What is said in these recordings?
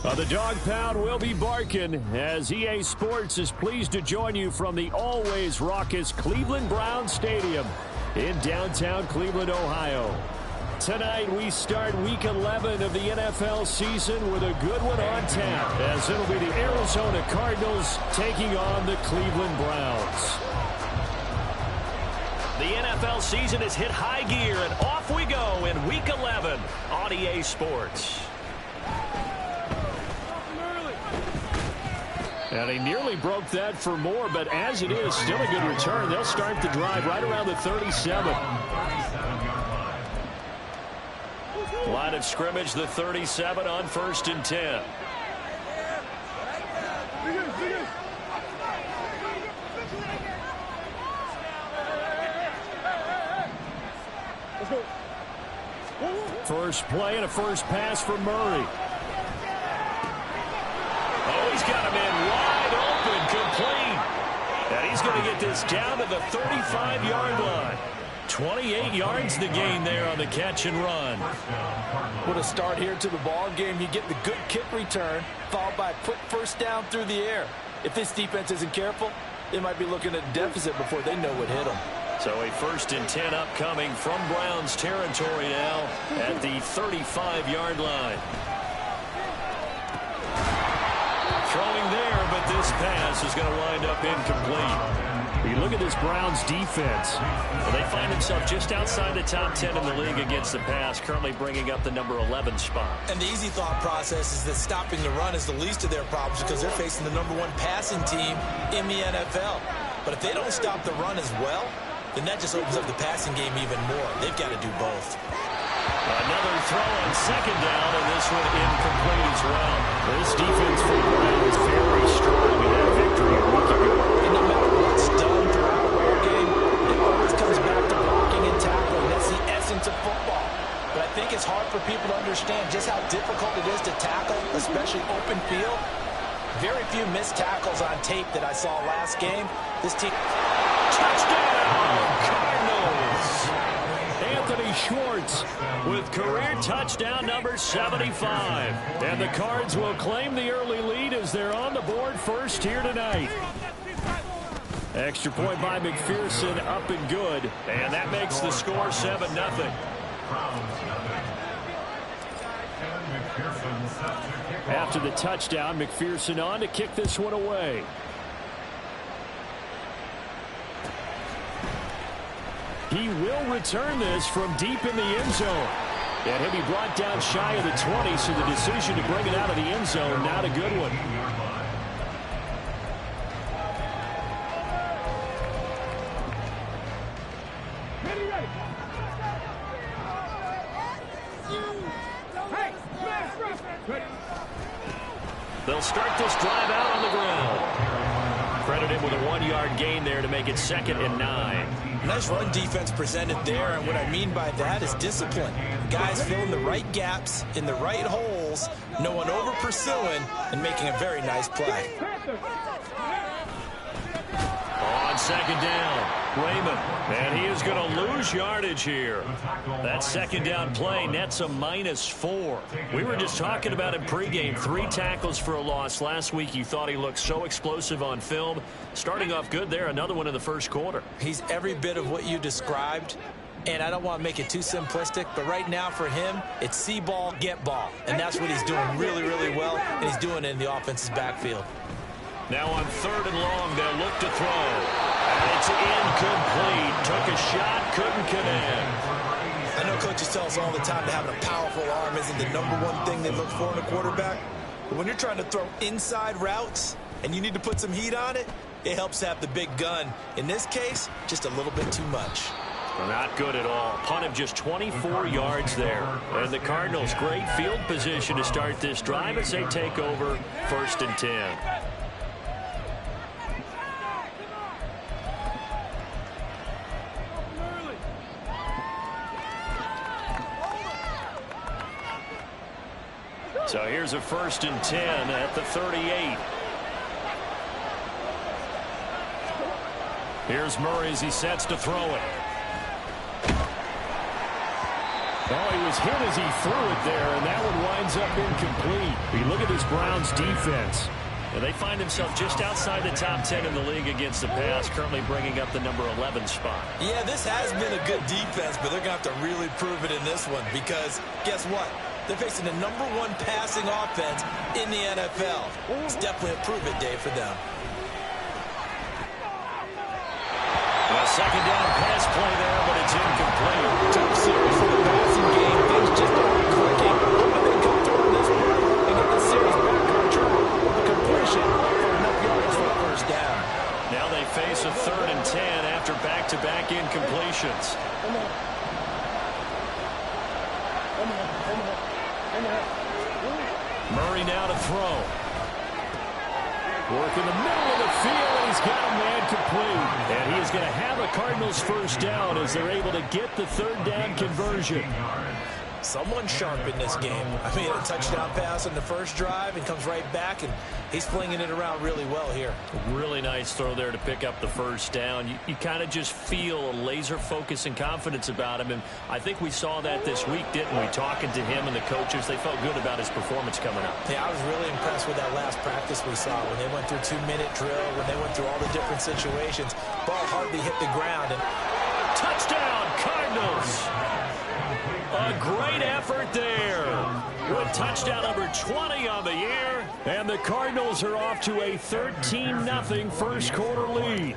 The dog pound will be barking as EA Sports is pleased to join you from the always raucous Cleveland Browns Stadium in downtown Cleveland, Ohio. Tonight we start Week 11 of the NFL season with a good one on tap, as it'll be the Arizona Cardinals taking on the Cleveland Browns. The NFL season has hit high gear, and off we go in Week 11 on EA Sports. And he nearly broke that for more, but as it is, still a good return. They'll start the drive right around the 37. Line of scrimmage, the 37 on 1st and 10. First play and a first pass for Murray. Oh, he's got him in wide open, complete. And he's going to get this down to the 35-yard line. 28 yards to gain there on the catch and run. What a start here to the ball game. You get the good kick return, followed by a quick first down through the air. If this defense isn't careful, they might be looking at a deficit before they know what hit them. So a 1st and 10 upcoming from Browns territory now at the 35-yard line. Throwing there, but this pass is going to wind up incomplete. You look at this Browns defense. Well, they find themselves just outside the top 10 in the league against the pass, currently bringing up the number 11 spot. And the easy thought process is that stopping the run is the least of their problems because they're facing the number 1 passing team in the NFL. But if they don't stop the run as well, then that just opens up the passing game even more. They've got to do both. Another throw on 2nd down, and this one incomplete as well. This defense for the Browns very strong in that victory a week ago. And no matter what's done throughout a ball game, it always comes back to blocking and tackling. That's the essence of football. But I think it's hard for people to understand just how difficult it is to tackle, especially open field. Very few missed tackles on tape that I saw last game. This team... Touchdown, Cardinals! Anthony Schwartz With career touchdown number 75. And the Cards will claim the early lead as they're on the board first here tonight. Extra point by McPherson, up and good. And that makes the score 7-0. After the touchdown, McPherson on to kick this one away. He will return this from deep in the end zone. And he'll be brought down shy of the 20, so the decision to bring it out of the end zone, not a good one. They'll start this drive out on the ground. Credited with a 1-yard gain there to make it 2nd and 9. Nice run defense presented there, and what I mean by that is discipline. Guys filling the right gaps in the right holes, no one over pursuing, and making a very nice play. On 2nd down, Raymond, and he is going to lose yardage here. That 2nd down play nets a -4. We were just talking about him pregame, 3 tackles for a loss. Last week you thought he looked so explosive on film. Starting off good there, another one in the first quarter. He's every bit of what you described, and I don't want to make it too simplistic, but right now for him, it's see ball, get ball, and that's what he's doing really, really well, and he's doing it in the offense's backfield. Now on 3rd and long, they'll look to throw. And it's incomplete. Took a shot, couldn't connect. I know coaches tell us all the time that having a powerful arm isn't the #1 thing they look for in a quarterback. But when you're trying to throw inside routes and you need to put some heat on it, it helps to have the big gun. In this case, just a little bit too much. Not good at all. Punt of just 24 yards there. And the Cardinals, great field position to start this drive as they take over 1st and 10. So here's a 1st and 10 at the 38. Here's Murray as he sets to throw it. Oh, he was hit as he threw it there, and that one winds up incomplete. You look at this Browns defense. And they find themselves just outside the top 10 in the league against the pass, currently bringing up the number 11 spot. Yeah, this has been a good defense, but they're going to have to really prove it in this one because guess what? They're facing the number 1 passing offense in the NFL. It's definitely a prove-it day for them. A second down pass play there, but it's incomplete. Tough series for the passing game. Things just aren't clicking. Hoping they come through on this one and get the series back on track with a completion for enough yards for the first down. Now they face a 3rd and 10 after back-to-back incompletions. Murray now to throw. Work in the middle of the field, and he's got a man complete. And he is going to have a Cardinals first down as they're able to get the 3rd down conversion. Someone sharp in this game. I mean, a touchdown pass on the first drive and comes right back, and he's flinging it around really well here. Really nice throw there to pick up the first down. You kind of just feel a laser focus and confidence about him, and I think we saw that this week, didn't we? Talking to him and the coaches, they felt good about his performance coming up. Yeah, I was really impressed with that last practice we saw when they went through 2-minute drill, when they went through all the different situations. Ball hardly hit the ground. And touchdown, Cardinals! A great effort there. With touchdown number 20 on the year. And the Cardinals are off to a 13-0 first quarter lead.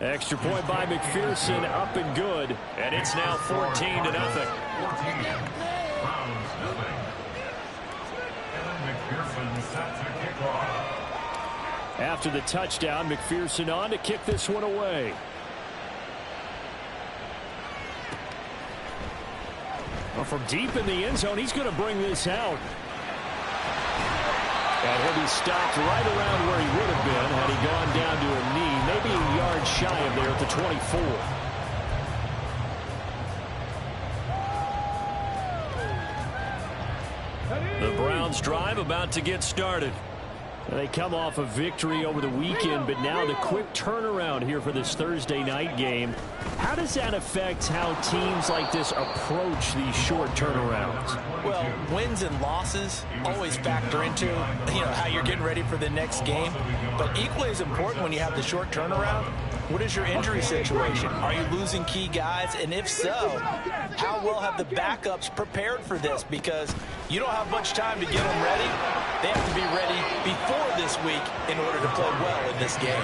Extra point by McPherson, up and good. And it's now 14-0. After the touchdown, McPherson on to kick this one away. Well, from deep in the end zone, he's going to bring this out. And he'll be stopped right around where he would have been had he gone down to a knee, maybe a yard shy of there at the 24. The Browns drive about to get started. They come off a victory over the weekend, but now the quick turnaround here for this Thursday night game. How does that affect how teams like this approach these short turnarounds? Well, wins and losses always factor into, how you're getting ready for the next game. But equally as important when you have the short turnaround, what is your injury situation? Are you losing key guys? And if so, how well have the backups prepared for this? Because you don't have much time to get them ready. They have to be ready before this week in order to play well in this game.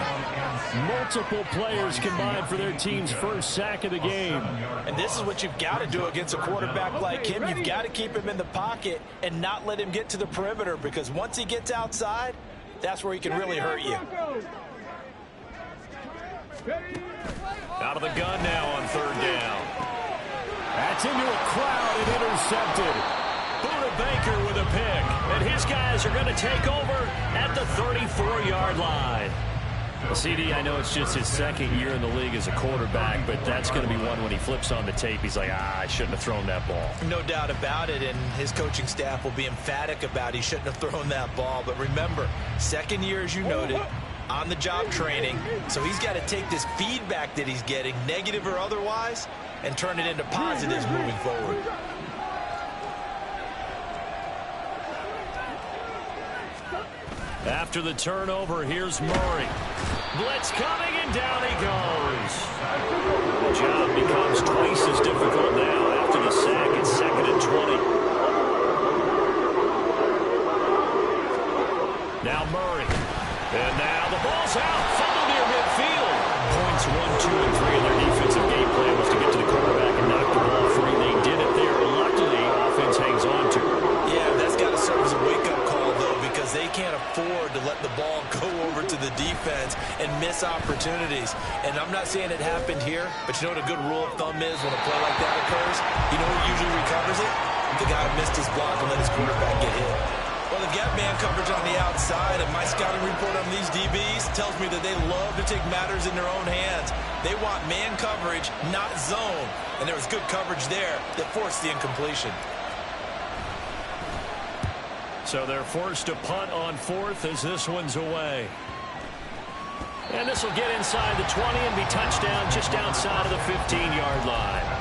Multiple players combined for their team's first sack of the game. And this is what you've got to do against a quarterback like him. You've got to keep him in the pocket and not let him get to the perimeter, because once he gets outside, that's where he can really hurt you. Out of the gun now on 3rd down. That's into a crowd and intercepted. Buda Baker with a pick. And his guys are going to take over at the 34-yard line. Well, CD, I know it's just his 2nd year in the league as a quarterback, but that's going to be one when he flips on the tape. He's like, I shouldn't have thrown that ball. No doubt about it, and his coaching staff will be emphatic about he shouldn't have thrown that ball. But remember, 2nd year, as you noted, on-the-job training, so he's got to take this feedback that he's getting, negative or otherwise, and turn it into positives moving forward. After the turnover, here's Murray. Blitz coming, and down he goes. The job becomes twice as difficult now after the sack. It's 2nd and 20. Now Murray. And now the ball's out. Fumble near midfield. Points 1, 2, and 3 in their defensive game plan was to get to the quarterback and knock the ball free. They did it there. Luckily, offense hangs on to it. Yeah, that's got to serve as a wake-up call, though, because they can't afford to let the ball go over to the defense and miss opportunities. And I'm not saying it happened here, but you know what a good rule of thumb is when a play like that occurs? You know who usually recovers it? The guy who missed his block and let his quarterback get hit. Well, they've got man coverage on the outside, and my scouting report on these DBs tells me that they love to take matters in their own hands. They want man coverage, not zone. And there was good coverage there that forced the incompletion. So they're forced to punt on 4th as this one's away. And this will get inside the 20 and be touchdown just outside of the 15-yard line.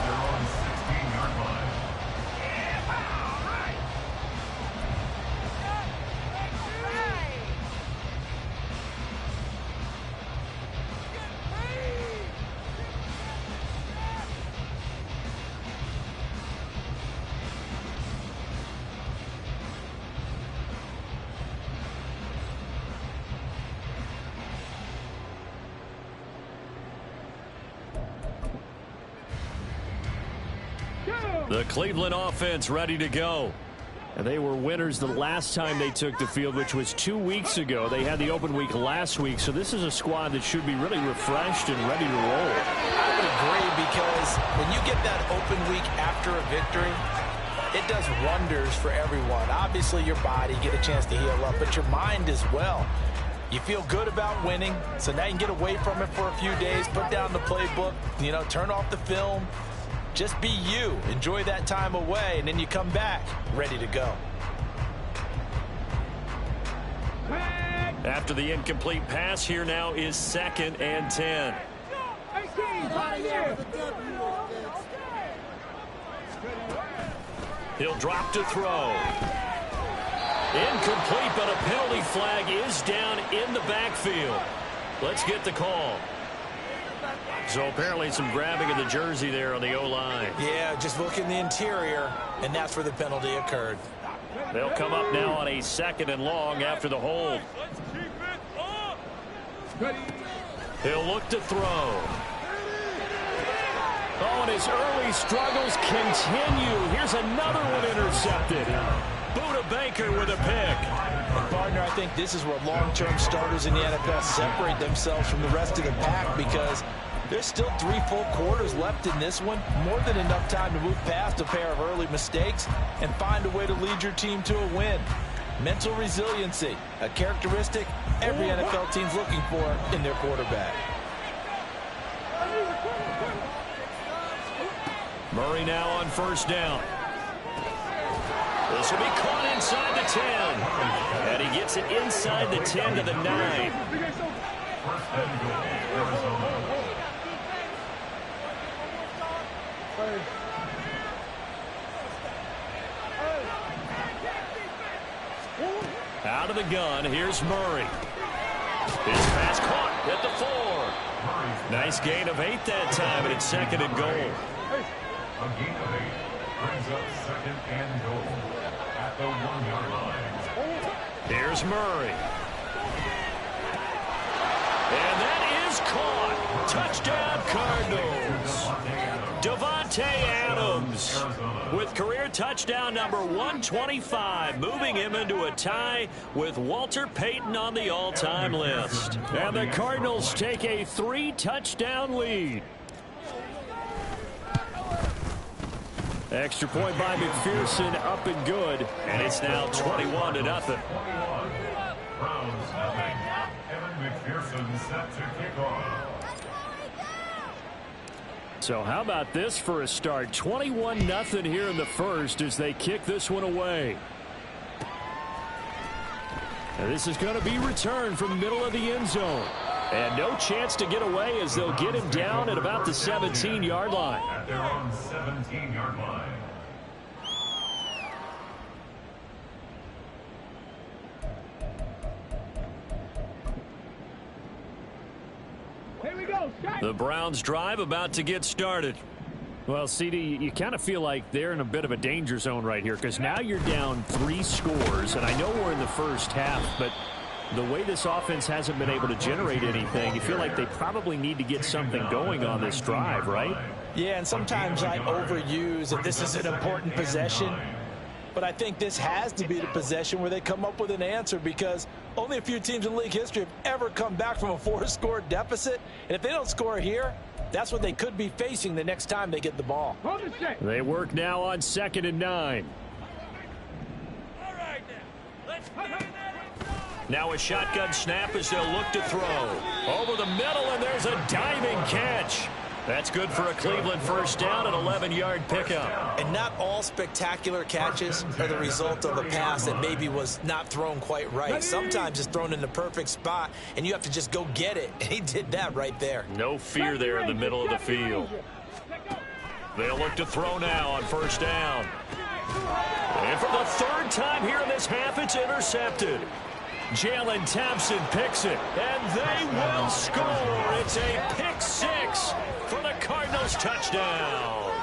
The Cleveland offense ready to go. And they were winners the last time they took the field, which was 2 weeks ago. They had the open week last week, so this is a squad that should be really refreshed and ready to roll. I would agree, because when you get that open week after a victory, it does wonders for everyone. Obviously, your body get a chance to heal up, but your mind as well. You feel good about winning, so now you can get away from it for a few days, put down the playbook, turn off the film. Just be you. Enjoy that time away, and then you come back ready to go. After the incomplete pass, here now is 2nd and 10. He'll drop to throw. Incomplete, but a penalty flag is down in the backfield. Let's get the call. So apparently some grabbing of the jersey there on the O-line. Yeah, just look in the interior, and that's where the penalty occurred. They'll come up now on a 2nd and long after the hold. He'll look to throw. Oh, and his early struggles continue. Here's another one intercepted. Buda Baker with a pick. And partner, I think this is where long-term starters in the NFL separate themselves from the rest of the pack, because there's still 3 full quarters left in this one. More than enough time to move past a pair of early mistakes and find a way to lead your team to a win. Mental resiliency, a characteristic every NFL team's looking for in their quarterback. Murray now on 1st down. This will be caught inside the 10. And he gets it inside the 10 to the 9. Out of the gun, here's Murray. His pass caught at the 4. Nice gain of 8 that time, and it's 2nd and goal. A gain of 8 brings up 2nd and goal at the 1-yard line. Here's Murray. And that is caught. Touchdown Cardinals. Davante Adams with career touchdown number 125, moving him into a tie with Walter Payton on the all-time list. And the Cardinals take a 3-touchdown lead. Extra point by McPherson, up and good. And it's now 21-0. 21. Browns nothing. Evan McPherson set to kick off. So how about this for a start? 21-0 here in the first as they kick this one away. Now this is going to be returned from the middle of the end zone. And no chance to get away as they'll get him down at about the 17-yard line. At their own 17-yard line. The Browns drive about to get started. Well, CD, you kind of feel like they're in a bit of a danger zone right here, because now you're down 3 scores, and I know we're in the first half, but the way this offense hasn't been able to generate anything, you feel like they probably need to get something going on this drive, right? Yeah, and sometimes I overuse that this is an important possession. But I think this has to be the possession where they come up with an answer, because only a few teams in league history have ever come back from a 4-score deficit. And if they don't score here, that's what they could be facing the next time they get the ball. They work now on 2nd and 9. Now a shotgun snap as they'll look to throw. Over the middle, and there's a diving catch. That's good for a Cleveland first down, an 11-yard pickup. And not all spectacular catches are the result of a pass that maybe was not thrown quite right. Sometimes it's thrown in the perfect spot, and you have to just go get it. And he did that right there. No fear there in the middle of the field. They'll look to throw now on first down. And for the third time here in this half, it's intercepted. Jalen Thompson picks it, and they will score. It's a pick six for the Cardinals touchdown.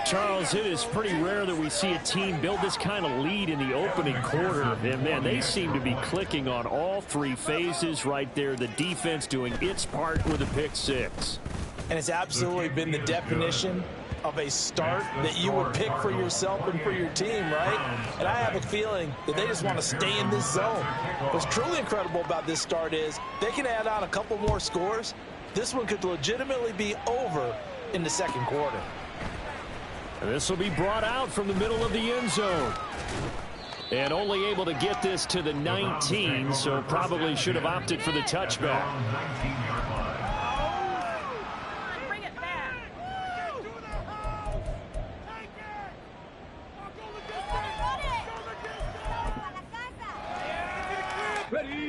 Charles, it is pretty rare that we see a team build this kind of lead in the opening quarter. And, man, they seem to be clicking on all three phases right there. The defense doing its part with a pick six. And it's absolutely been the definition of a start that you would pick for yourself and for your team, right? And I have a feeling that they just want to stay in this zone. What's truly incredible about this start is they can add on a couple more scores. This one could legitimately be over in the second quarter. And this will be brought out from the middle of the end zone. And only able to get this to the 19, so probably should have opted for the touchback.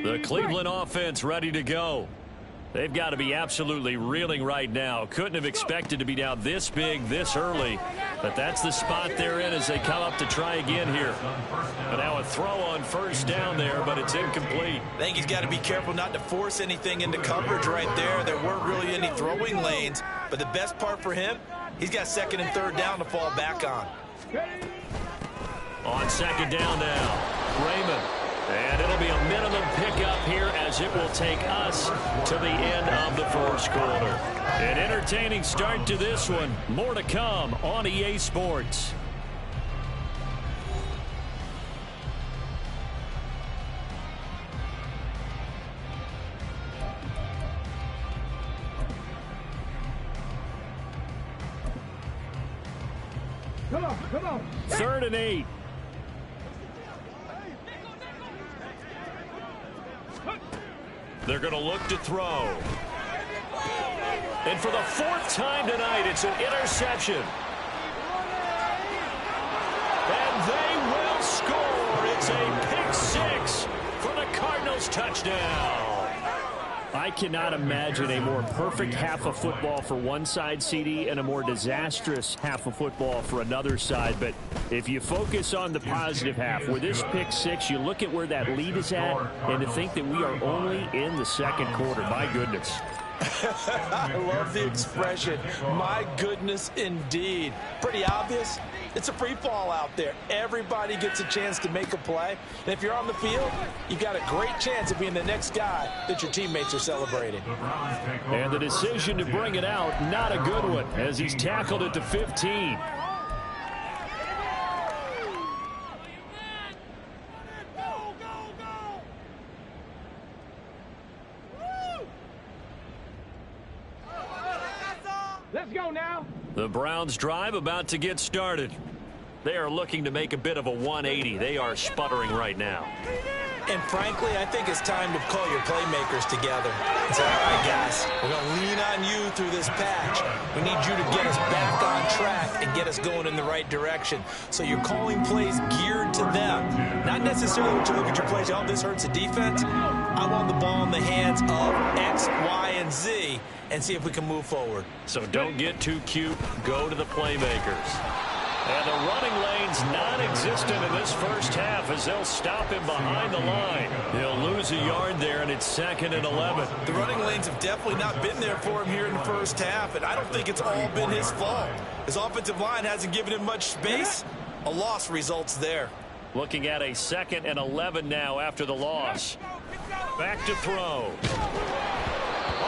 The Cleveland offense ready to go. They've got to be absolutely reeling right now. Couldn't have expected to be down this big this early, but that's the spot they're in as they come up to try again here. But now a throw on first down there, but it's incomplete. I think he's got to be careful not to force anything into coverage right there. There weren't really any throwing lanes, but the best part for him, he's got second and third down to fall back on. On second down now, Raymond. And it'll be a minimum pickup here as it will take us to the end of the first quarter. An entertaining start to this one. More to come on EA Sports. Come on. 3rd and 8. They're going to look to throw. And for the 4th time tonight, it's an interception. And they will score. It's a pick six for the Cardinals touchdown. I cannot imagine a more perfect half of football for one side, CD, and a more disastrous half of football for another side. But if you focus on the positive half, with this pick six, you look at where that lead is at, and to think that we are only in the second quarter. My goodness. I love the expression, my goodness indeed. Pretty obvious. It's a free fall out there. Everybody gets a chance to make a play. And if you're on the field, you've got a great chance of being the next guy that your teammates are celebrating. And the decision to bring it out, not a good one, as he's tackled at the 15. Let's go now. The Browns drive about to get started. They are looking to make a bit of a 180. They are sputtering right now. And frankly, I think it's time to call your playmakers together and say, all right, guys, we're going to lean on you through this patch. We need you to get us back on track and get us going in the right direction. So you're calling plays geared to them. Not necessarily what you look at your plays, oh, this hurts the defense. I want the ball in the hands of X, Y, and Z and see if we can move forward. So don't get too cute. Go to the playmakers. And the running lane's non-existent in this first half as they'll stop him behind the line. He'll lose a yard there, and it's 2nd and 11. The running lanes have definitely not been there for him here in the first half, and I don't think it's all been his fault. His offensive line hasn't given him much space. A loss results there. Looking at a 2nd and 11 now after the loss. Back to throw.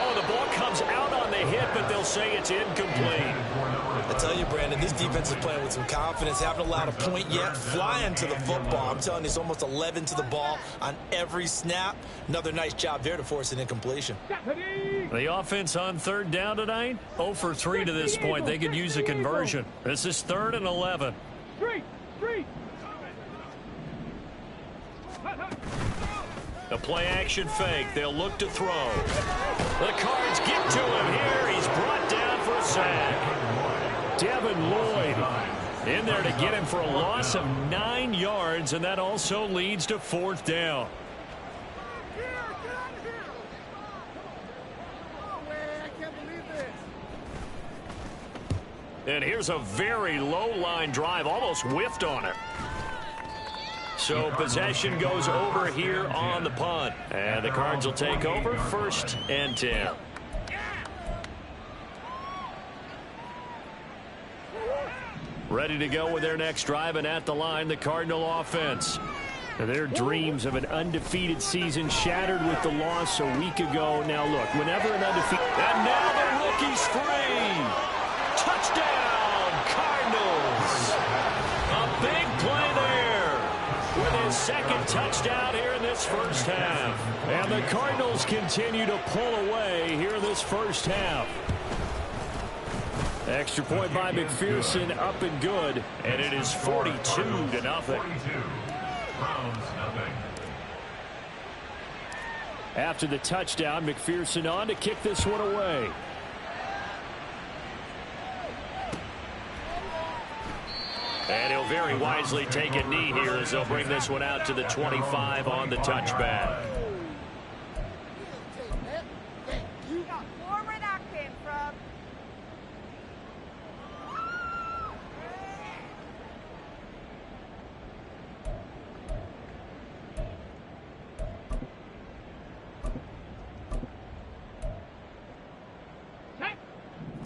Oh, the ball comes out on the hit, but they'll say it's incomplete. I tell you, Brandon, this defense is playing with some confidence. Haven't allowed a point yet. Flying to the football. I'm telling you, it's almost 11 to the ball on every snap. Another nice job there to force an incompletion. The offense on 3rd down tonight, 0 for 3 to this point. They could use a conversion. This is 3rd and 11. A play-action fake. They'll look to throw. The Cards get to him here. He's brought down for the sack. Devin Lloyd in there to get him for a loss of 9 yards, and that also leads to 4th down. And here's a very low-line drive, almost whiffed on it. So possession goes over here on the punt. And the Cards will take over 1st and 10. Ready to go with their next drive, and at the line, the Cardinal offense. Their dreams of an undefeated season shattered with the loss a week ago. Now look, whenever an undefeated... And now the rookie's free! Touchdown, Cardinals! A big play there with his 2nd touchdown here in this first half. And the Cardinals continue to pull away here in this first half. Extra point by McPherson, up and good. And it is 42-0. After the touchdown, McPherson on to kick this one away. And he'll very wisely take a knee here as they'll bring this one out to the 25 on the touchback.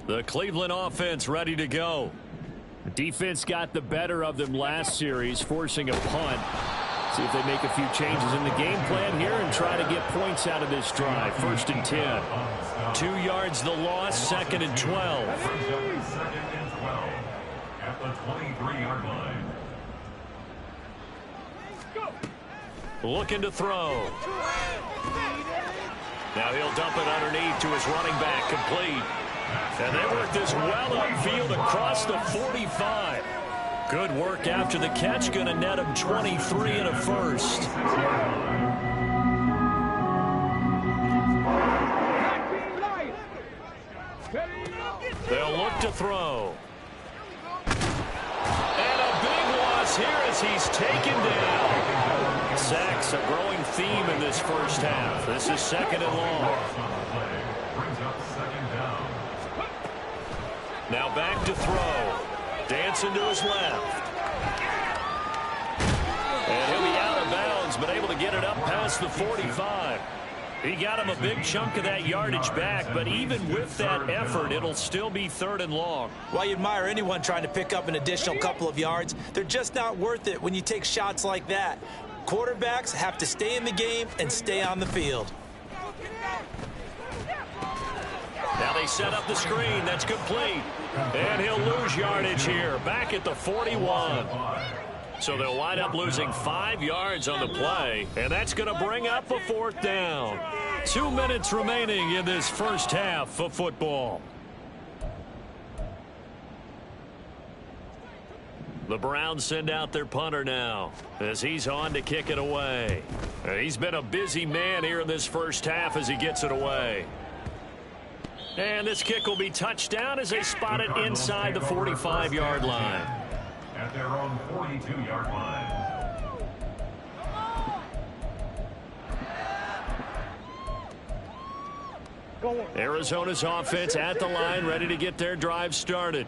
The Cleveland offense ready to go. The defense got the better of them last series, forcing a punt. See if they make a few changes in the game plan here and try to get points out of this drive. 1st and 10. 2 yards the loss, 2nd and 12. At the 23-yard line. Looking to throw. Now he'll dump it underneath to his running back, complete. And they work this well upfield across the 45. Good work after the catch. Going to net him 23 and a first. They'll look to throw. And a big loss here as he's taken down. Sacks, a growing theme in this first half. This is 2nd and long. Now back to throw. Dancing to his left. And he'll be out of bounds, but able to get it up past the 45. He got him a big chunk of that yardage back, but even with that effort, it'll still be 3rd and long. Well, you admire anyone trying to pick up an additional couple of yards. They're just not worth it when you take shots like that. Quarterbacks have to stay in the game and stay on the field. Now they set up the screen. That's complete. And he'll lose yardage here. Back at the 41. So they'll wind up losing 5 yards on the play. And that's going to bring up a 4th down. 2 minutes remaining in this first half of football. The Browns send out their punter now as he's on to kick it away. And he's been a busy man here in this first half as he gets it away. And this kick will be touchdown as they spot it inside the 45-yard line. At their own 42-yard line. Arizona's offense at the line, ready to get their drive started.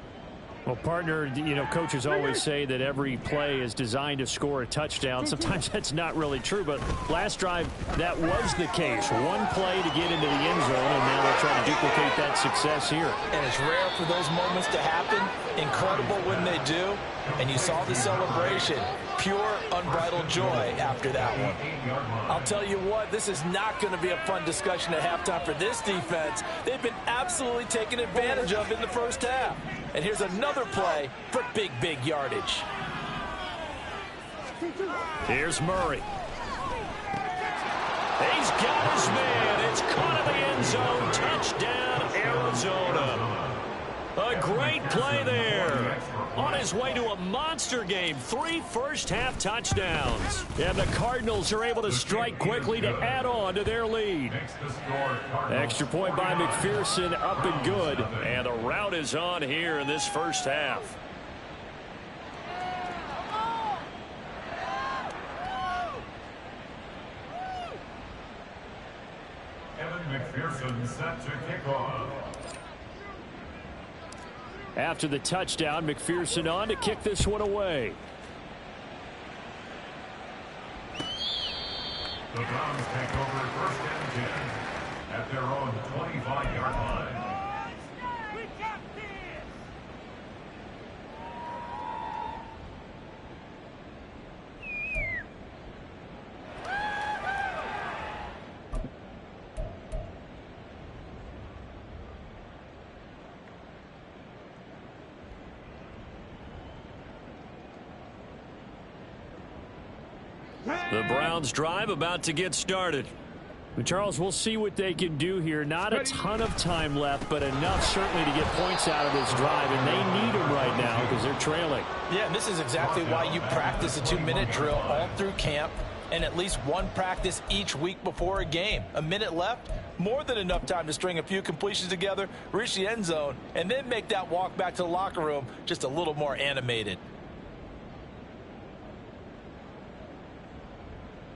Well, partner, you know, coaches always say that every play is designed to score a touchdown. Sometimes that's not really true, but last drive, that was the case. One play to get into the end zone, and now they're trying to duplicate that success here. And it's rare for those moments to happen. Incredible when they do. And you saw the celebration. Pure, unbridled joy after that one. I'll tell you what, this is not going to be a fun discussion at halftime for this defense. They've been absolutely taken advantage of in the first half. And here's another play for big, big yardage. Here's Murray. He's got his man. It's caught in the end zone. Touchdown, Arizona. A great play there. On his way to a monster game, 3 first-half touchdowns. And the Cardinals are able to strike quickly to add on to their lead. Extra point by McPherson, up and good. And the rout is on here in this first half. McPherson set to kick off. After the touchdown, McPherson on to kick this one away. The Browns take over 1st and 10 at their own 25-yard line. The Browns drive about to get started. Charles, we'll see what they can do here. Not a ton of time left, but enough certainly to get points out of this drive, and they need them right now because they're trailing. Yeah, and this is exactly why you practice a 2-minute drill all through camp and at least one practice each week before a game. A minute left, more than enough time to string a few completions together, reach the end zone, and then make that walk back to the locker room just a little more animated.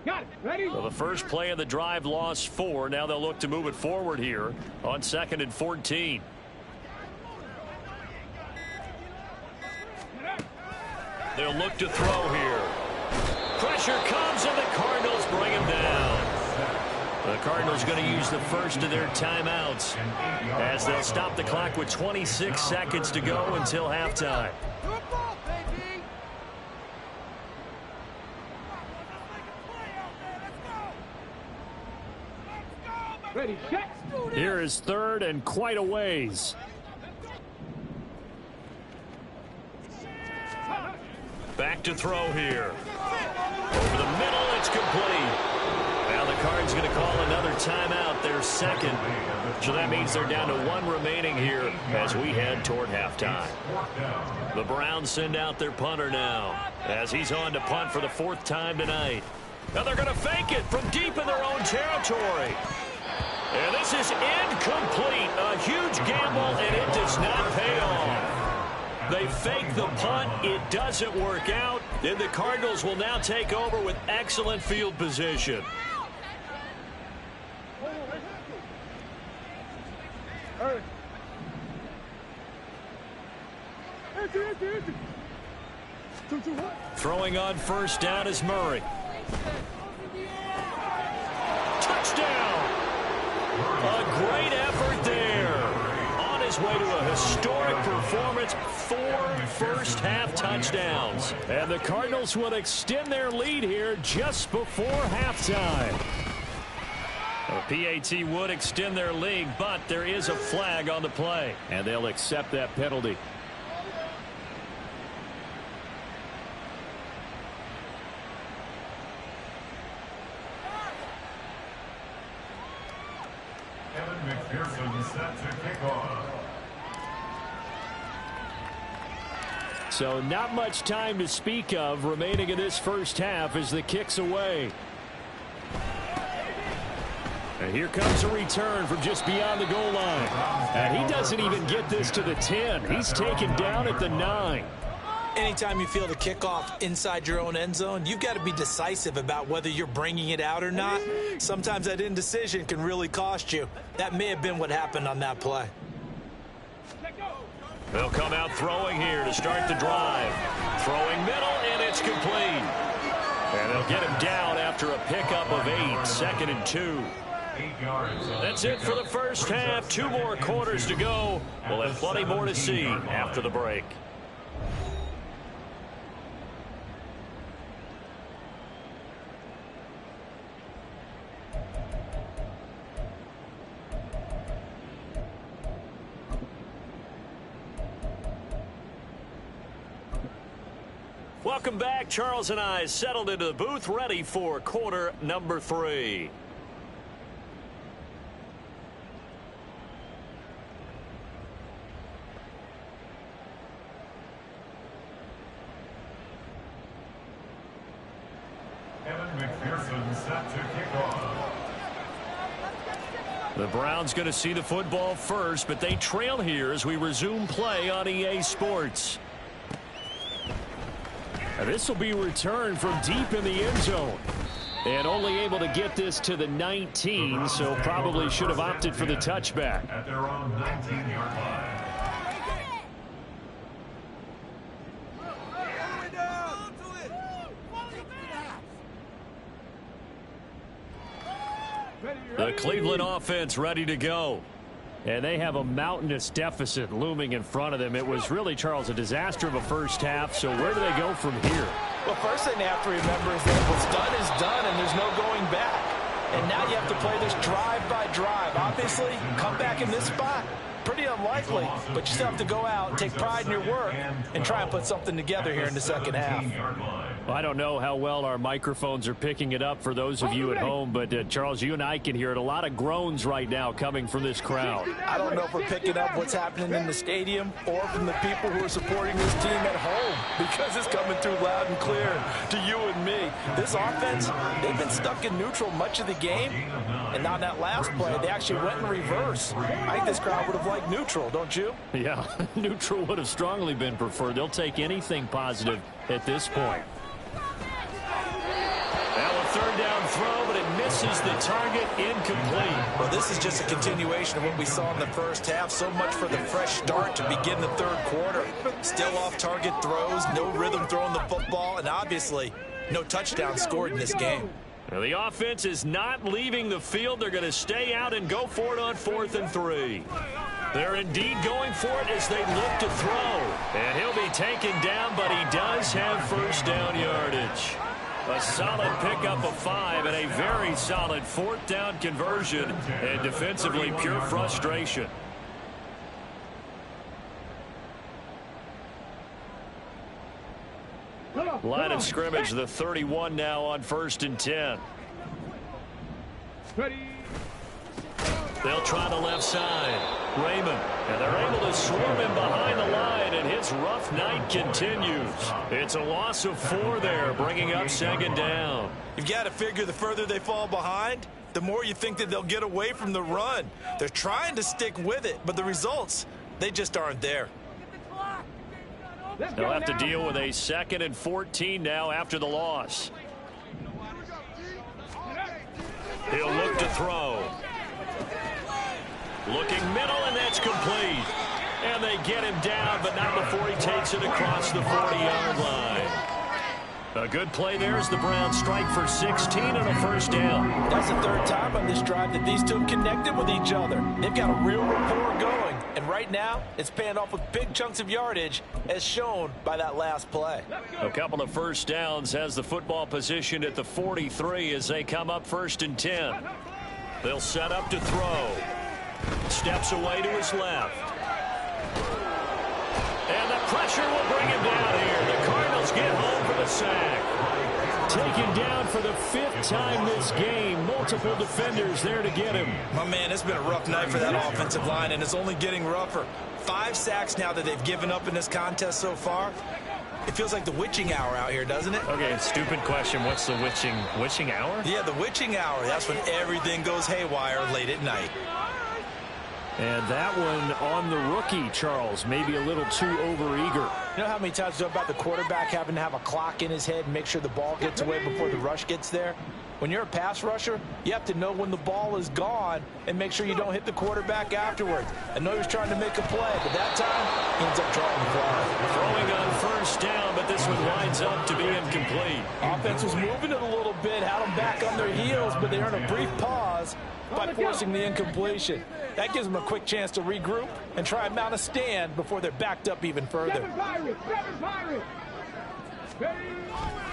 Got it. Ready? Well, the first play of the drive lost 4. Now they'll look to move it forward here on 2nd and 14. They'll look to throw here. Pressure comes, and the Cardinals bring him down. The Cardinals going to use the first of their timeouts as they'll stop the clock with 26 seconds to go until halftime. Ready, set. Here is 3rd and quite a ways. Back to throw here. Over the middle, it's complete. Now the Cards going to call another timeout, their second. So that means they're down to 1 remaining here as we head toward halftime. The Browns send out their punter now as he's on to punt for the 4th time tonight. Now they're going to fake it from deep in their own territory. And this is incomplete. A huge gamble, and it does not pay off. They fake the punt. It doesn't work out. And the Cardinals will now take over with excellent field position. Throwing on 1st down is Murray. Touchdown! A great effort there. On his way to a historic performance, 4 first-half touchdowns. And the Cardinals will extend their lead here just before halftime. The PAT would extend their lead, but there is a flag on the play. And they'll accept that penalty. McPherson set to kick off. So not much time to speak of remaining in this first half as the kick's away. And here comes a return from just beyond the goal line. And he doesn't even get this to the 10. He's taken down at the 9. Anytime you feel the kickoff inside your own end zone, you've got to be decisive about whether you're bringing it out or not. Sometimes that indecision can really cost you. That may have been what happened on that play. They'll come out throwing here to start the drive. Throwing middle, and it's complete. And they'll get him down after a pickup of 8, 2nd and 2. That's it for the first half. 2 more quarters to go. We'll have plenty more to see after the break. Welcome back. Charles and I settled into the booth, ready for quarter number 3. Pearson set to kick off. The Browns going to see the football first, but they trail here as we resume play on EA Sports. This will be returned from deep in the end zone. And only able to get this to the 19, so probably should have opted for the touchback. At their own 19-yard line. The Cleveland offense ready to go. And they have a mountainous deficit looming in front of them. It was really, Charles, a disaster of a first half. So where do they go from here? Well, first thing they have to remember is that what's done is done, and there's no going back. And now you have to play this drive by drive. Obviously, come back in this spot, pretty unlikely, but you still have to go out, take pride in your work, and try and put something together here in the second half. I don't know how well our microphones are picking it up for those of you at home, but Charles, you and I can hear it. A lot of groans right now coming from this crowd. I don't know if we're picking up what's happening in the stadium or from the people who are supporting this team at home, because it's coming through loud and clear to you and me. This offense, they've been stuck in neutral much of the game, and on that last play, they actually went in reverse. I think this crowd would have liked neutral, don't you? Yeah, neutral would have strongly been preferred. They'll take anything positive at this point. Now a third down throw, but it misses the target, incomplete. Well, this is just a continuation of what we saw in the first half. So much for the fresh start to begin the third quarter. Still off-target throws, no rhythm throwing the football, and obviously no touchdown scored in this game. Now the offense is not leaving the field. They're going to stay out and go for it on 4th and 3. They're indeed going for it as they look to throw. And he'll be taken down, but he does have first down yardage. A solid pickup of 5 and a very solid 4th down conversion, and defensively pure frustration. Line of scrimmage, the 31 now on 1st and 10. They'll try the left side. Raymond, and they're able to swarm him behind the line, and his rough night continues. It's a loss of 4 there, bringing up 2nd down. You've got to figure the further they fall behind, the more you think that they'll get away from the run. They're trying to stick with it, but the results, they just aren't there. They'll have to deal with a 2nd and 14 now after the loss. He'll look to throw. Looking middle, and that's complete. And they get him down, but not before he takes it across the 40-yard line. A good play there as the Browns strike for 16 and a first down. That's the 3rd time on this drive that these two have connected with each other. They've got a real rapport going. And right now, it's paying off with big chunks of yardage, as shown by that last play. A couple of first downs has the football positioned at the 43 as they come up 1st and 10. They'll set up to throw. Steps away to his left. And the pressure will bring him down here. The Cardinals get home for the sack. Taken down for the 5th time this game. Multiple defenders there to get him. My man, it's been a rough night for that offensive line, and it's only getting rougher. 5 sacks now that they've given up in this contest so far. It feels like the witching hour out here, doesn't it? Okay, stupid question. What's the witching hour? Yeah, the witching hour. That's when everything goes haywire late at night. And that one on the rookie, Charles, maybe a little too overeager. You know how many times we talk about the quarterback having to have a clock in his head and make sure the ball gets away before the rush gets there? When you're a pass rusher, you have to know when the ball is gone and make sure you don't hit the quarterback afterwards. I know he was trying to make a play, but that time, he ends up drawing the flag. Throwing on first down, but this one winds up to be incomplete. Offense was moving it a little bit, had them back on their heels, but they earned a brief pause by forcing the incompletion. That gives them a quick chance to regroup and try and mount a stand before they're backed up even further.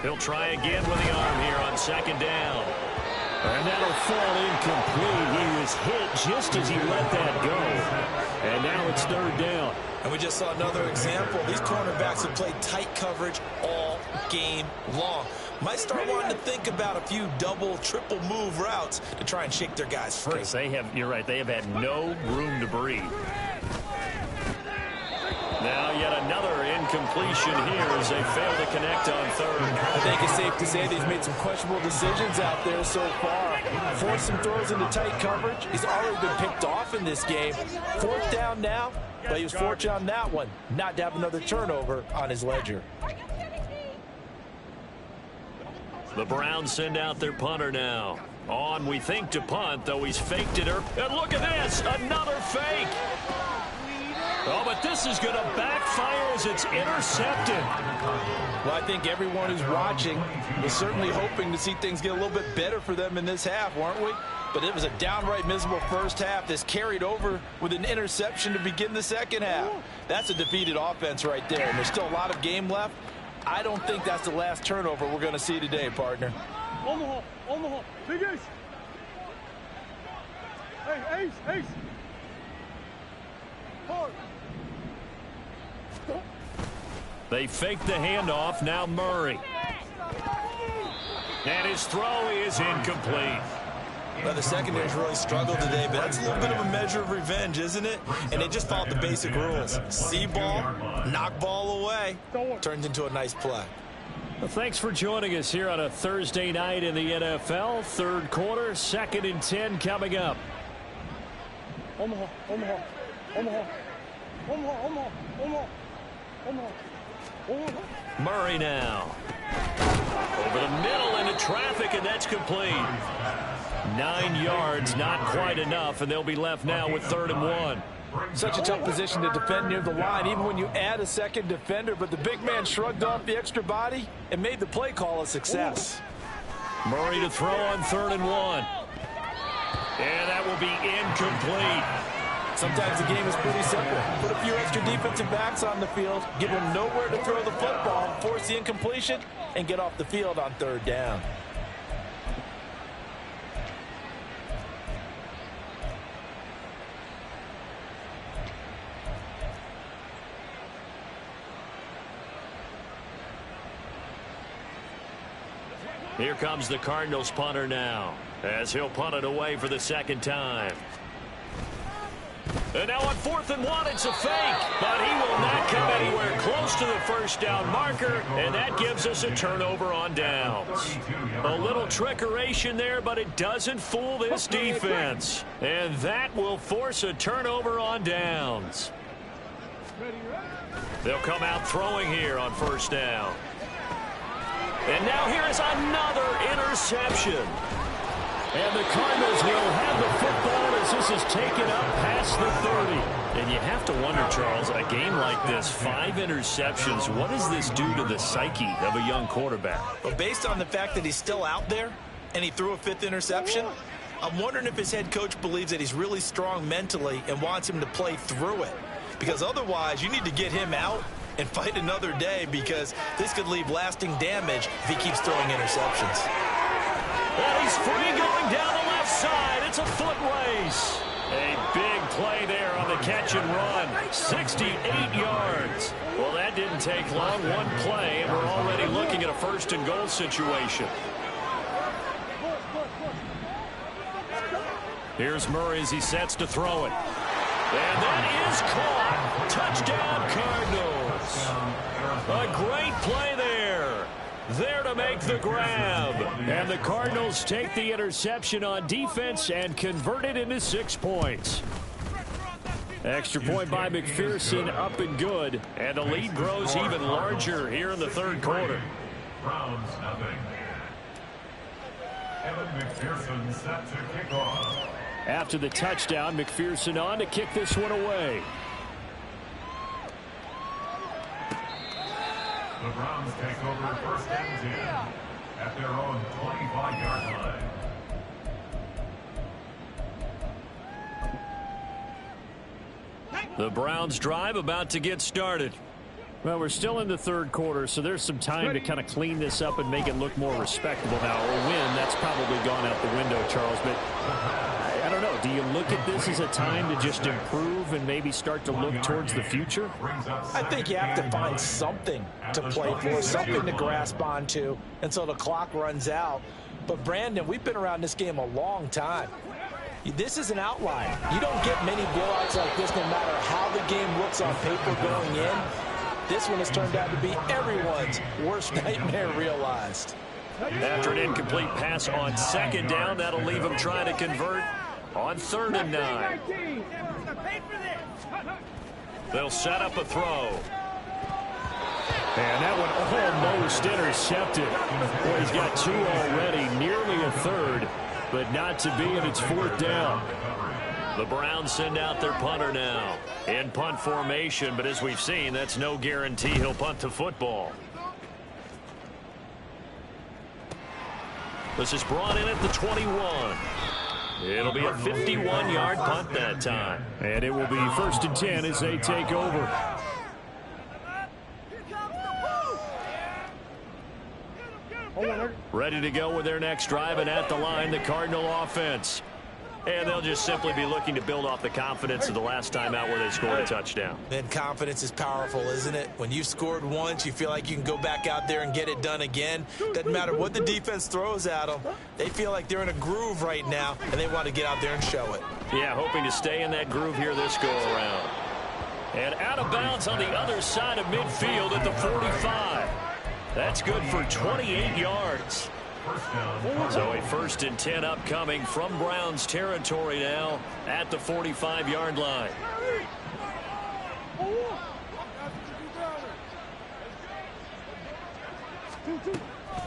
He'll try again with the arm here on 2nd down. And that'll fall incomplete. He was hit just as he let that go. And now it's 3rd down. And we just saw another example. These cornerbacks have played tight coverage all game long. Might start wanting to think about a few double, triple move routes to try and shake their guys free. Because you're right, they have had no room to breathe. Now yet another incompletion here as they fail to connect on third. I think it's safe to say that he's made some questionable decisions out there so far. Forced some throws into tight coverage. He's already been picked off in this game. 4th down now, but he was fortunate on that one not to have another turnover on his ledger. The Browns send out their punter now. On, we think, to punt, though he's faked it. And look at this, another fake. Oh, but this is going to backfire as it's intercepted. Well, I think everyone who's watching was certainly hoping to see things get a little bit better for them in this half, weren't we? But it was a downright miserable first half. This carried over with an interception to begin the second half. That's a defeated offense right there, and there's still a lot of game left. I don't think that's the last turnover we're going to see today, partner. Omaha, Omaha, Big Ace. Hey, Ace, Ace. Hard. They fake the handoff, now Murray. And his throw is incomplete. Well, the secondary's really struggled today, but that's a little bit of a measure of revenge, isn't it? And they just followed the basic rules. See ball, knock ball away. Turns into a nice play. Well, thanks for joining us here on a Thursday night in the NFL. Third quarter, 2nd and 10 coming up. Omaha, Omaha, Omaha, Omaha, Omaha, Omaha, Omaha, Omaha. Murray now. Over the middle into traffic, and that's complete. 9 yards, not quite enough, and they'll be left now with 3rd and 1. Such a tough position to defend near the line, even when you add a second defender, but the big man shrugged off the extra body and made the play call a success. Murray to throw on 3rd and 1. And that will be incomplete. Sometimes the game is pretty simple. Put a few extra defensive backs on the field, give them nowhere to throw the football, force the incompletion, and get off the field on 3rd down. Here comes the Cardinals punter now, as he'll punt it away for the 2nd time. And now on 4th and 1, it's a fake, but he will not come anywhere close to the 1st down marker, and that gives us a turnover on downs. A little trickeration there, but it doesn't fool this defense. And that will force a turnover on downs. They'll come out throwing here on 1st down. And now here is another interception. And the Cardinals will have the football as this is taken up past the 30. And you have to wonder, Charles, a game like this, 5 interceptions, what does this do to the psyche of a young quarterback? Well, based on the fact that he's still out there and he threw a 5th interception, I'm wondering if his head coach believes that he's really strong mentally and wants him to play through it. Because otherwise, you need to get him out and fight another day, because this could leave lasting damage if he keeps throwing interceptions. And he's free going down the left side. It's a foot race. A big play there on the catch and run. 68 yards. Well, that didn't take long. One play, and we're already looking at a 1st and goal situation. Here's Murray as he sets to throw it. And that is caught. Touchdown, Cardinals. A great play there. There to make the grab. And the Cardinals take the interception on defense and convert it into 6 points. Extra point by McPherson, up and good. And the lead grows even larger here in the 3rd quarter. Browns nothing. Evan McPherson set to kick off. After the touchdown, McPherson on to kick this one away. The Browns take over 1st and 10 at their own 25-yard line. The Browns drive about to get started. Well, we're still in the 3rd quarter, so there's some time to kind of clean this up and make it look more respectable now. A win, that's probably gone out the window, Charles, but I don't know. Do you look at this as a time to just improve and maybe start to look towards the future? I think you have to find something to play for, something to grasp onto until the clock runs out. But, Brandon, we've been around this game a long time. This is an outlier. You don't get many blowouts like this no matter how the game looks on paper going in. This one has turned out to be everyone's worst nightmare realized. After an incomplete pass on second down, that'll leave them trying to convert on 3rd and 9. They'll set up a throw. And that one almost intercepted. Boy, he's got 2 already, nearly a third, but not to be, and it's 4th down. The Browns send out their punter now in punt formation, but as we've seen, that's no guarantee he'll punt the football. This is brought in at the 21. It'll be a 51-yard punt that time. And it will be 1st and 10 as they take over. Ready to go with their next drive, and at the line, the Cardinal offense. And they'll just simply be looking to build off the confidence of the last time out where they scored a touchdown. And confidence is powerful, isn't it? When you've scored once, you feel like you can go back out there and get it done again. Doesn't matter what the defense throws at them. They feel like they're in a groove right now, and they want to get out there and show it. Yeah, hoping to stay in that groove here this go-around. And out of bounds on the other side of midfield at the 45. That's good for 28 yards. So a 1st and 10 upcoming from Browns territory now at the 45-yard line.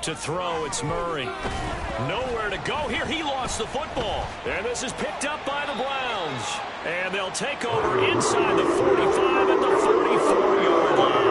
To throw, it's Murray. Nowhere to go here. He lost the football. And this is picked up by the Browns. And they'll take over inside the 45 at the 44-yard line.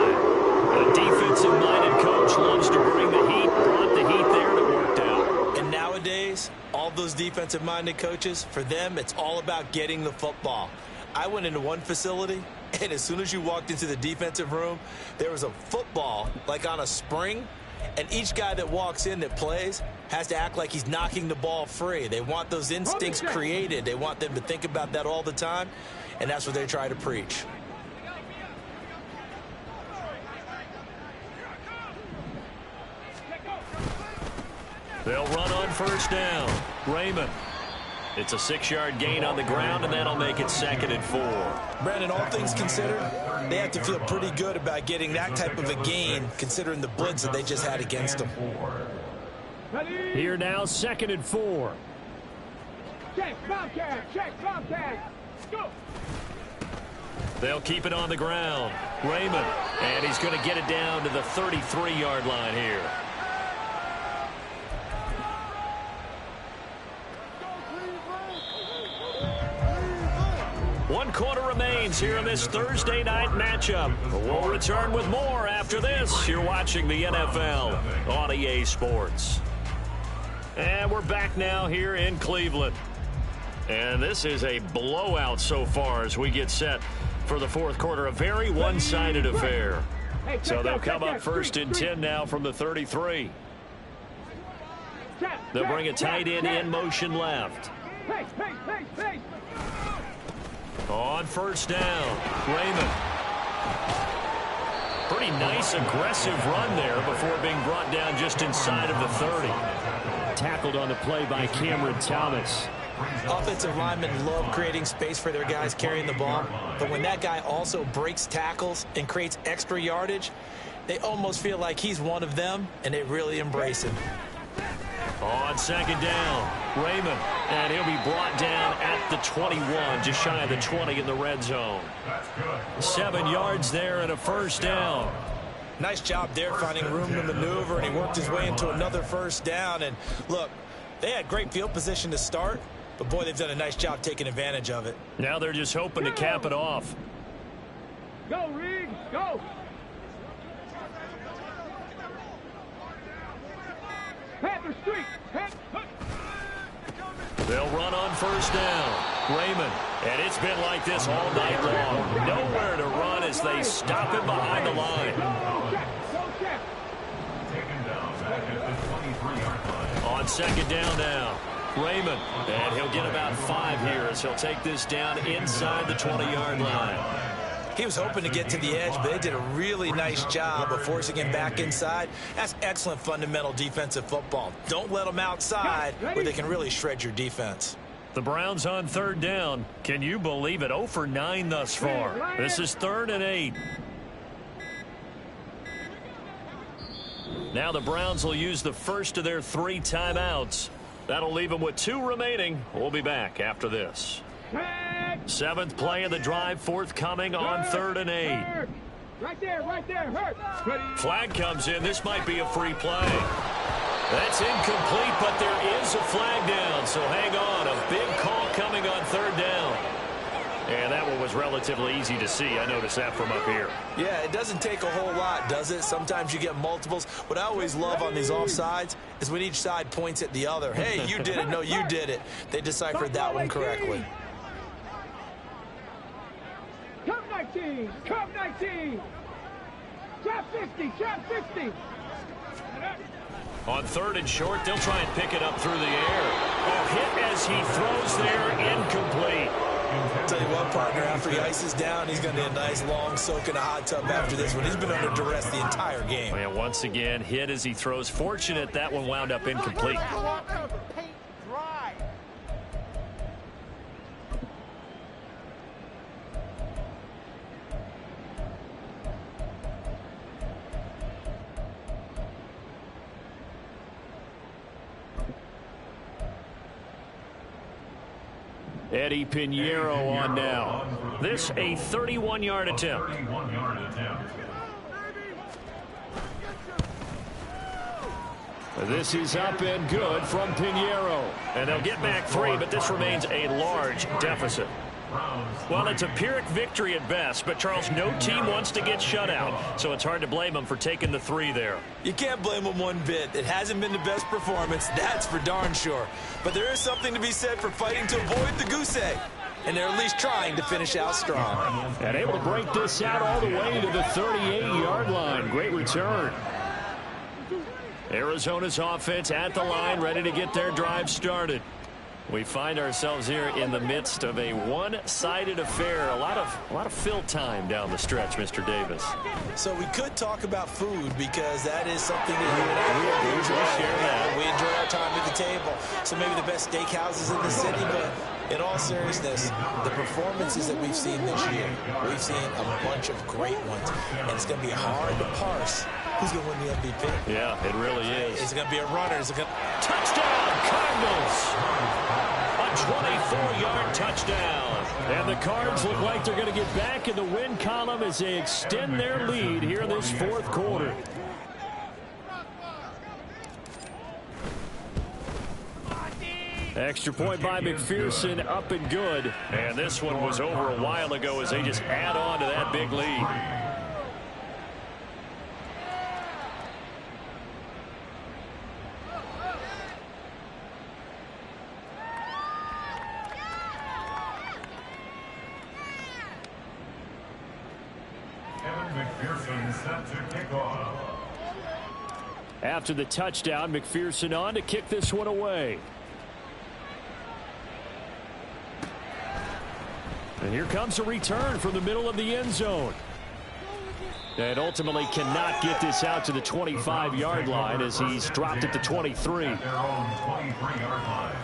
A defensive-minded coach loves to bring the heat, brought the heat there, and it worked out. And nowadays, all those defensive-minded coaches, for them, it's all about getting the football. I went into one facility, and as soon as you walked into the defensive room, there was a football, like on a spring, and each guy that walks in that plays has to act like he's knocking the ball free. They want those instincts created. They want them to think about that all the time, and that's what they try to preach. They'll run on 1st down. Raymond. It's a 6-yard gain on the ground, and that'll make it 2nd and 4. Brandon, all things considered, they have to feel pretty good about getting that type of a gain, considering the blitz that they just had against them. Here now, 2nd and 4. Check, Bobcat, check, Bobcat. Go. They'll keep it on the ground. Raymond, and he's going to get it down to the 33-yard line here. One quarter remains here in this Thursday night matchup. We'll return with more after this. You're watching the NFL on EA Sports. And we're back now here in Cleveland. And this is a blowout so far as we get set for the 4th quarter. A very one-sided affair. So they'll come up 1st and 10 now from the 33. They'll bring a tight end in motion left. On 1st down, Raymond. Pretty nice, aggressive run there before being brought down just inside of the 30. Tackled on the play by Cameron Thomas. Offensive linemen love creating space for their guys carrying the ball, but when that guy also breaks tackles and creates extra yardage, they almost feel like he's one of them, and they really embrace him. On 2nd down, Raymond, and he'll be brought down at the 21, just shy of the 20 in the red zone. 7 yards there and a 1st down. Nice job there finding room to maneuver, and he worked his way into another 1st down. And look, they had great field position to start, but boy, they've done a nice job taking advantage of it. Now they're just hoping to cap it off. Go, Riggs, go. Panther Street. They'll run on 1st down. Raymond, and it's been like this all night long. Nowhere to run as they stop him behind the line. On 2nd down now, Raymond, and he'll get about 5 here as he'll take this down inside the 20-yard line. He was hoping to get to the edge, but they did a really nice job of forcing him back inside. That's excellent fundamental defensive football. Don't let them outside where they can really shred your defense. The Browns on 3rd down. Can you believe it? 0 for 9 thus far. This is 3rd and 8. Now the Browns will use the first of their 3 timeouts. That'll leave them with 2 remaining. We'll be back after this. 7th play of the drive forthcoming on 3rd and 8. Right there, hurt. Flag comes in. This might be a free play. That's incomplete, but there is a flag down, so hang on. A big call coming on 3rd down. And that one was relatively easy to see. I noticed that from up here. Yeah, it doesn't take a whole lot, does it? Sometimes you get multiples. What I always love on these offsides is when each side points at the other. Hey, you did it. No, you did it. They deciphered that one correctly. Come 19, come 19. Trap 50. On 3rd and short, they'll try and pick it up through the air. A hit as he throws there, incomplete. Tell you what, partner, after he ices down, he's going to need a nice long soak in a hot tub after this one. He's been under duress the entire game. And once again, hit as he throws. Fortunate that one wound up incomplete. Eddie Pinheiro on now. This a 31-yard attempt. This is up and good from Pinheiro. And they'll get back 3, but this remains a large deficit. Well, it's a Pyrrhic victory at best, but, Charles, no team wants to get shut out, so it's hard to blame them for taking the 3 there. You can't blame them one bit. It hasn't been the best performance, that's for darn sure. But there is something to be said for fighting to avoid the goose egg, and they're at least trying to finish out strong. And able to break this out all the way to the 38-yard line. Great return. Arizona's offense at the line, ready to get their drive started. We find ourselves here in the midst of a one-sided affair. A lot of fill time down the stretch, Mr. Davis. So we could talk about food because that is something that you and I usually share that. We enjoy our time at the table. So maybe the best steakhouses in the city, but in all seriousness, the performances that we've seen this year, we've seen a bunch of great ones, and it's going to be hard to parse who's going to win the MVP. Yeah, it really is. Is it going to be a runner? Is it going to... Touchdown, Cardinals! A 24-yard touchdown. And the Cards look like they're going to get back in the win column as they extend their lead here in this 4th quarter. Extra point by McPherson, up and good. And this one was over a while ago as they just add on to that big lead. After the touchdown, McPherson on to kick this one away. And here comes a return from the middle of the end zone. And ultimately cannot get this out to the 25-yard line as he's dropped at the 23. At their own 23-yard line.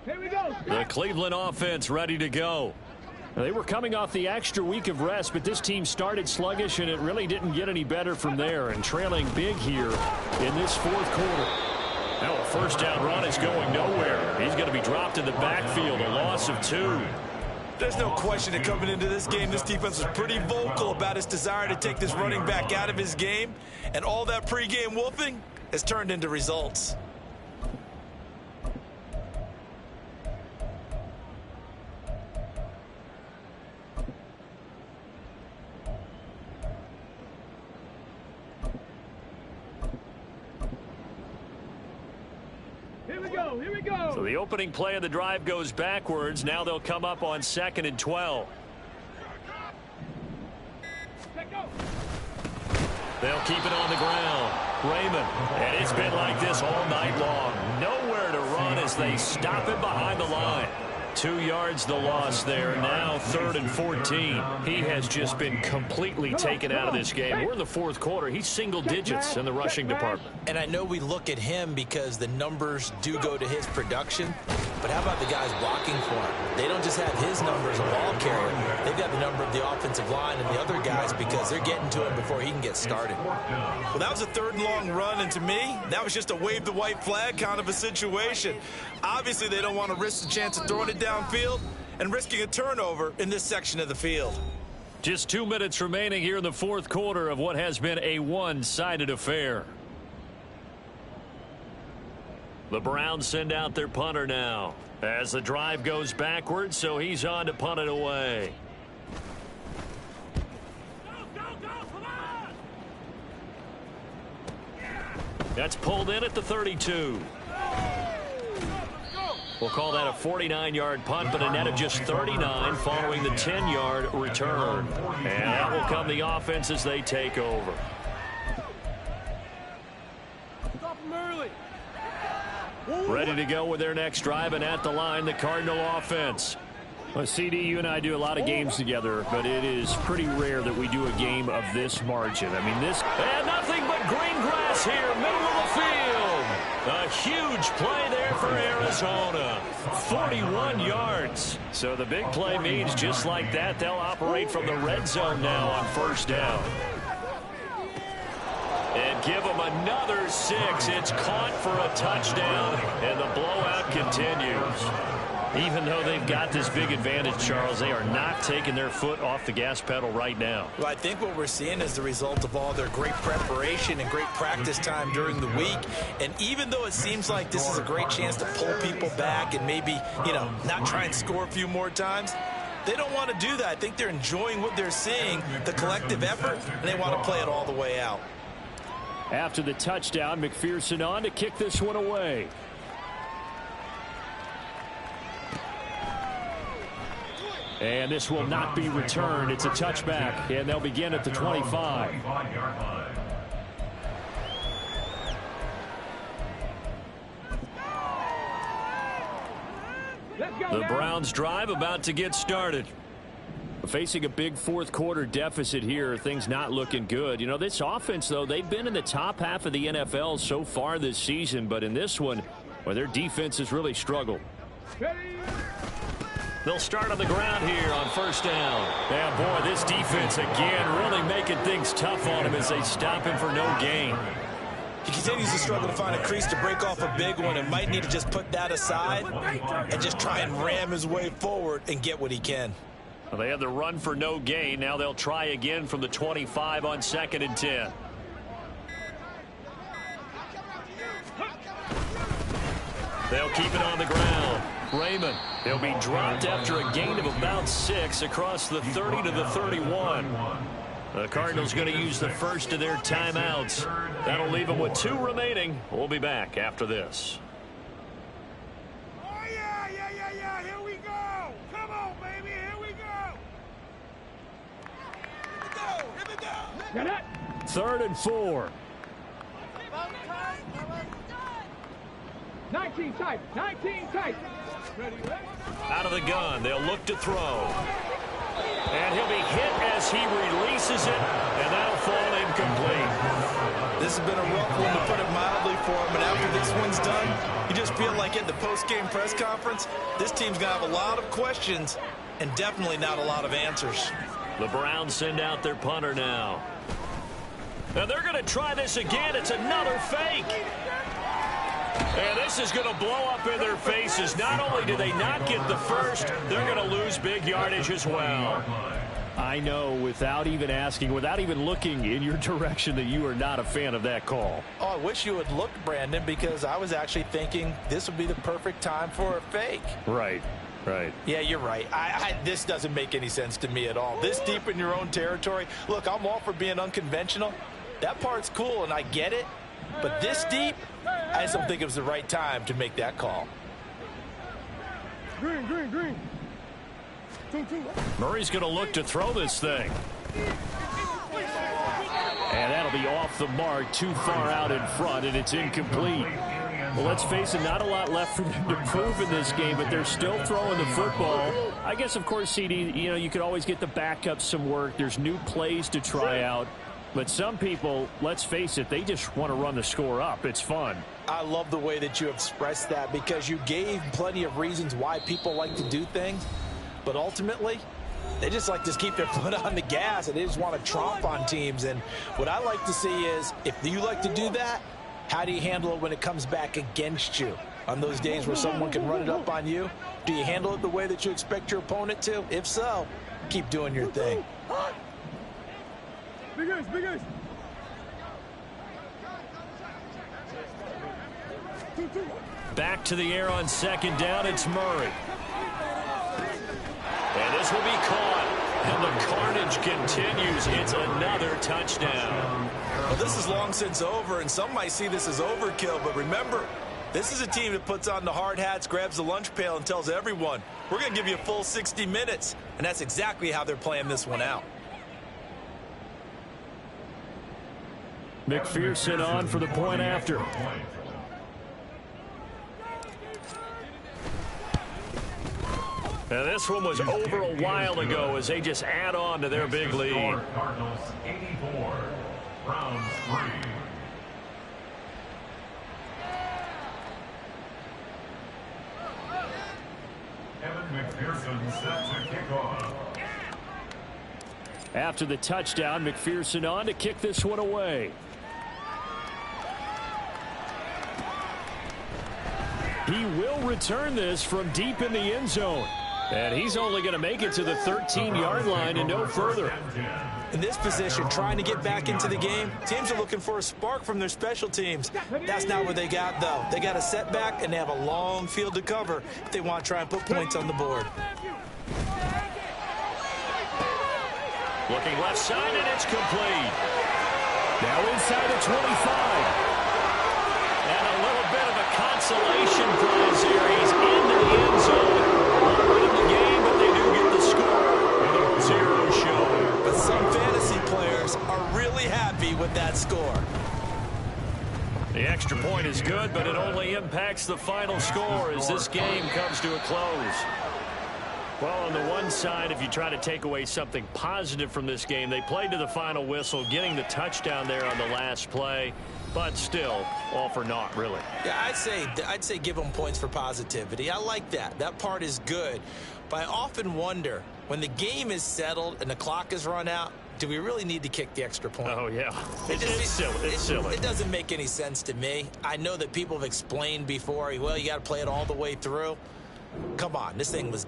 Here we go. The Cleveland offense ready to go. They were coming off the extra week of rest, but this team started sluggish, and it really didn't get any better from there, and trailing big here in this 4th quarter. Now a first down run is going nowhere. He's going to be dropped in the backfield, a loss of 2. There's no question that coming into this game, this defense was pretty vocal about its desire to take this running back out of his game, and all that pregame whooping has turned into results. Here we go. So the opening play of the drive goes backwards. Now they'll come up on 2nd and 12. They'll keep it on the ground. Raymond. And it's been like this all night long. Nowhere to run as they stop him behind the line. 2 yards the loss there. Now 3rd and 14. He has just been completely taken out of this game. We're in the 4th quarter. He's single digits in the rushing department. And I know we look at him because the numbers do go to his production, but how about the guys blocking for him? They don't just have his numbers, a ball carrier. They've got the number of the offensive line and the other guys because they're getting to him before he can get started. Well, that was a 3rd and long run, and to me, that was just a wave the white flag kind of a situation. Obviously, they don't want to risk the chance of throwing it downfield and risking a turnover in this section of the field. Just 2 minutes remaining here in the 4th quarter of what has been a one-sided affair. The Browns send out their punter now as the drive goes backwards, so he's on to punt it away. That's pulled in at the 32. We'll call that a 49-yard punt, but a net of just 39 following the 10-yard return. And that will come the offense as they take over. Stop him early. Ready to go with their next drive, and at the line, the Cardinal offense. Well, CD, you and I do a lot of games together, but it is pretty rare that we do a game of this margin. I mean, this... And nothing but green grass here, middle of the field. A huge play there for Arizona. 41 yards. So the big play means just like that, they'll operate from the red zone now on 1st down. And give them another 6. It's caught for a touchdown, and the blowout continues. Even though they've got this big advantage, Charles, they are not taking their foot off the gas pedal right now. Well, I think what we're seeing is the result of all their great preparation and great practice time during the week. And even though it seems like this is a great chance to pull people back and maybe, not try and score a few more times, they don't want to do that. I think they're enjoying what they're seeing, the collective effort, and they want to play it all the way out. After the touchdown, McPherson on to kick this one away. And this will not be returned. It's a touchback, and they'll begin at the 25. The Browns drive about to get started. Facing a big 4th quarter deficit here, things not looking good. This offense, though, they've been in the top half of the NFL so far this season, but in this one, well, their defense has really struggled. They'll start on the ground here on 1st down. Yeah, boy, this defense again really making things tough on him as they stop him for no gain. He continues to struggle to find a crease to break off a big one and might need to just put that aside and just try and ram his way forward and get what he can. Well, they had the run for no gain. Now they'll try again from the 25 on 2nd and 10. They'll keep it on the ground. Raymond, he'll be dropped after a gain of about 6 across the 30 to the 31. The Cardinals going to use the first of their timeouts. That'll leave them with 2 remaining. We'll be back after this. Oh, yeah. Here we go. Come on, baby. Here we go. Here we go. Got it. 3rd and 4. 19 tight. 19 tight. Out of the gun, they'll look to throw. And he'll be hit as he releases it, and that'll fall incomplete. This has been a rough one, to put it mildly, for him, and after this one's done, you just feel like at the post-game press conference, this team's going to have a lot of questions and definitely not a lot of answers. The Browns send out their punter now. Now they're going to try this again. It's another fake. And this is going to blow up in their faces. Not only do they not get the first, they're going to lose big yardage as well. I know, without even asking, without even looking in your direction, that you are not a fan of that call. Oh, I wish you had looked, Brandon, because I was actually thinking this would be the perfect time for a fake. Right. Yeah, you're right. This doesn't make any sense to me at all. This deep in your own territory. Look, I'm all for being unconventional. That part's cool, and I get it. But this deep, I just don't think it was the right time to make that call. Green. Murray's going to look to throw this thing. And that'll be off the mark, too far out in front, and it's incomplete. Well, let's face it, not a lot left for them to prove in this game, but they're still throwing the football. I guess, of course, CD, you could always get the backup some work. There's new plays to try out. But some people, let's face it, they just want to run the score up. It's fun. I love the way that you expressed that because you gave plenty of reasons why people like to do things. But ultimately, they just like to keep their foot on the gas, and they just want to tromp on teams. And what I like to see is, if you like to do that, how do you handle it when it comes back against you? On those days where someone can run it up on you, do you handle it the way that you expect your opponent to? If so, keep doing your thing. Big eyes, big eyes. Back to the air on second down, it's Murray. And this will be caught. And the carnage continues. It's another touchdown. Well, this is long since over, and some might see this as overkill, but remember, this is a team that puts on the hard hats, grabs the lunch pail, and tells everyone, we're going to give you a full 60 minutes. And that's exactly how they're playing this one out. McPherson on for the point after. Now this one was over a while ago as they just add on to their big lead. Cardinals 84, Browns 3. Evan McPherson set to kick off. After the touchdown, McPherson on to kick this one away. He will return this from deep in the end zone. And he's only going to make it to the 13-yard line and no further. In this position, trying to get back into the game, teams are looking for a spark from their special teams. That's not what they got, though. They got a setback, and they have a long field to cover if they want to try and put points on the board. Looking left side, and it's complete. Now inside the 25. And a little bit of a consolation prize here. He's into the end zone. Won't win the game, but they do get the score. And a 0 show. But some fantasy players are really happy with that score. The extra point is good, but it only impacts the final score as this game comes to a close. Well, on the one side, if you try to take away something positive from this game, they played to the final whistle, getting the touchdown there on the last play. But still, all for naught, really. Yeah, I'd say give them points for positivity. I like that. That part is good. But I often wonder, when the game is settled and the clock is run out, do we really need to kick the extra point? Oh, yeah. It's silly. It's silly. It doesn't make any sense to me. I know that people have explained before, well, you got to play it all the way through. Come on, this thing was